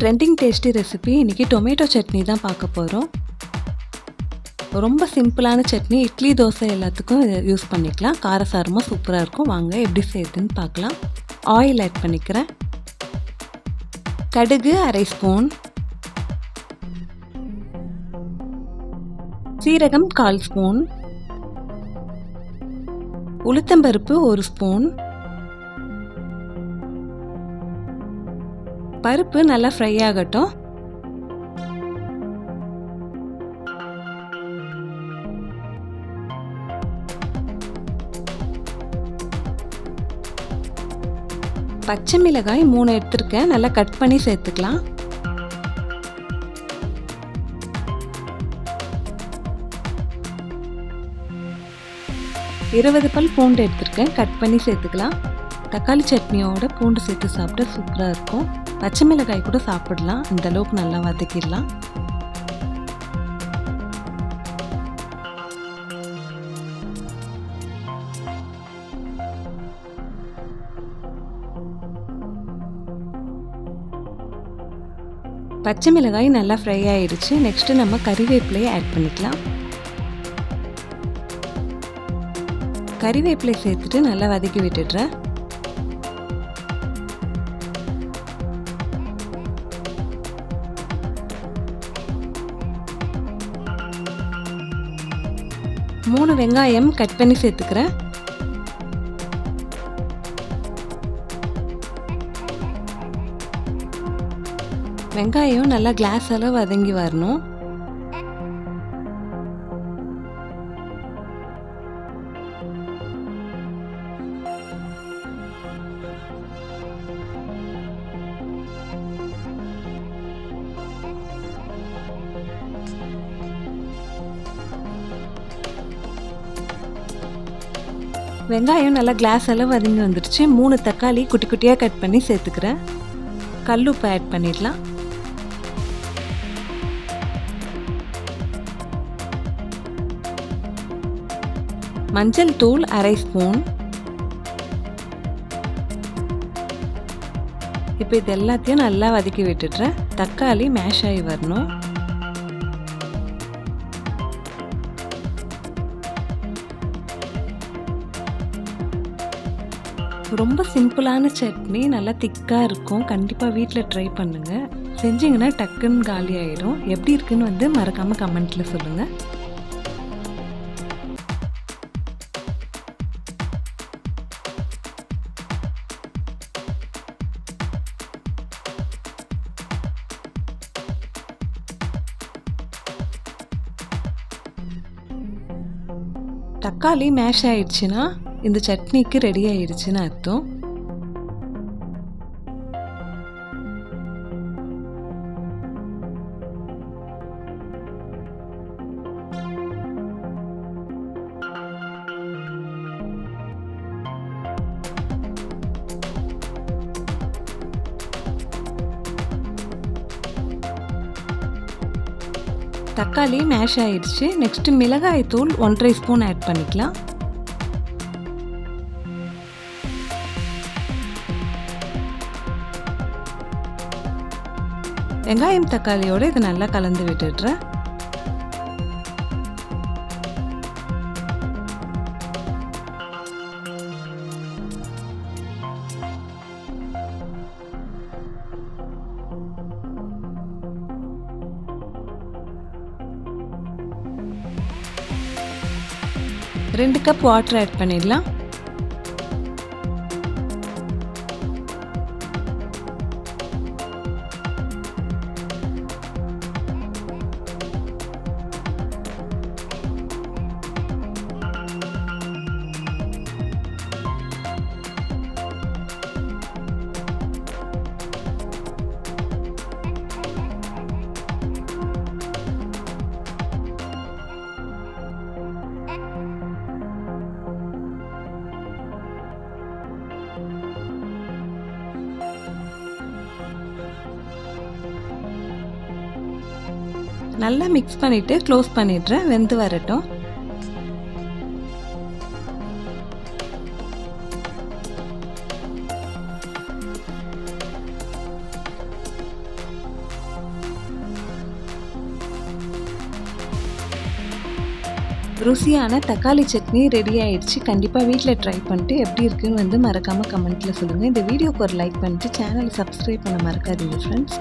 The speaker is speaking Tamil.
ட்ரெண்டிங் டேஸ்டி ரெசிபி இன்றைக்கி டொமேட்டோ சட்னி தான் பார்க்க போகிறோம். ரொம்ப சிம்பிளான சட்னி, இட்லி தோசை எல்லாத்துக்கும் யூஸ் பண்ணிக்கலாம். காரசாரமாக சூப்பராக இருக்கும். வாங்க எப்படி செய்யுதுன்னு பார்க்கலாம். ஆயில் ஆட் பண்ணிக்கிறேன். கடுகு அரை ஸ்பூன், சீரகம் 1/4 ஸ்பூன், உளுத்தம்பருப்பு 1 ஸ்பூன். பருப்பு நல்லா ஃப்ரை ஆகட்டும். பச்சை மிளகாய் 3 எடுத்துருக்கேன். நல்லா கட் பண்ணி சேர்த்துக்கலாம். இருபது பல் பூண்டு எடுத்துருக்கேன். கட் பண்ணி சேர்த்துக்கலாம். தக்காளி சட்னியோட பூண்டு சேர்த்து சாப்பிட்டா சூப்பராக இருக்கும். பச்சை மிளகாய் கூட சாப்பிடலாம். இந்த அளவுக்கு நல்லா வதக்கிடலாம். பச்சை மிளகாய் நல்லா ஃப்ரை ஆயிடுச்சு. நெக்ஸ்ட் நம்ம கறிவேப்பிலையை ஆட் பண்ணிக்கலாம். கறிவேப்பிலை சேர்த்துட்டு நல்லா வதக்கி விட்டுடுறேன். மூணு வெங்காயம் கட் பண்ணி சேர்த்துக்கிறேன். வெங்காயம் நல்லா கிளாஸ் அளவு வதங்கி வரணும். வெங்காயம் நல்லா கிளாஸ் அளவு வதங்கி வந்துடுச்சு. 3 தக்காளி குட்டி குட்டியாக கட் பண்ணி சேர்த்துக்கிறேன். கல்லுப்பு ஆட் பண்ணிடலாம். மஞ்சள் தூள் அரை ஸ்பூன். இப்போ இது எல்லாத்தையும் நல்லா வதக்கி விட்டுடுறேன். தக்காளி மேஷ் ஆகி வரணும். ரொம்ப சிம்பிளான சட்னி, நல்லா திக்காக இருக்கும். கண்டிப்பாக வீட்டில் ட்ரை பண்ணுங்கள். செஞ்சிங்கன்னா டக்குன்னு காலி ஆகிடும். எப்படி இருக்குன்னு மறக்காமல் கமெண்ட்டில் சொல்லுங்கள். தக்காளி மேஷ் ஆயிடுச்சுன்னா இந்த சட்னிக்கு ரெடி ஆயிடுச்சுன்னு அர்த்தம். தக்காளி மேஷ் ஆயிடுச்சு. நெக்ஸ்ட் மிளகாய் தூள் 1/2 ஸ்பூன் ஆட் பண்ணிக்கலாம். வெங்காயம் தக்காளியோடு இதை நல்லா கலந்து விட்டுடுறேன். ரெண்டு கப் வாட்டர் ஆட் பண்ணிடலாம். நல்லா மிக்ஸ் பண்ணிவிட்டு க்ளோஸ் பண்ணிடுறேன். வெந்து வரட்டும். ருசியான தக்காளி சட்னி ரெடி ஆயிடுச்சு. கண்டிப்பா வீட்ல ட்ரை பண்ணிட்டு எப்படி இருக்குன்னு வந்து மறக்காம கமெண்ட்ல சொல்லுங்க. இந்த வீடியோக்கு ஒரு லைக் பண்ணிட்டு சேனலை சப்ஸ்கிரைப் பண்ண மறக்காதீங்க ஃப்ரெண்ட்ஸ்.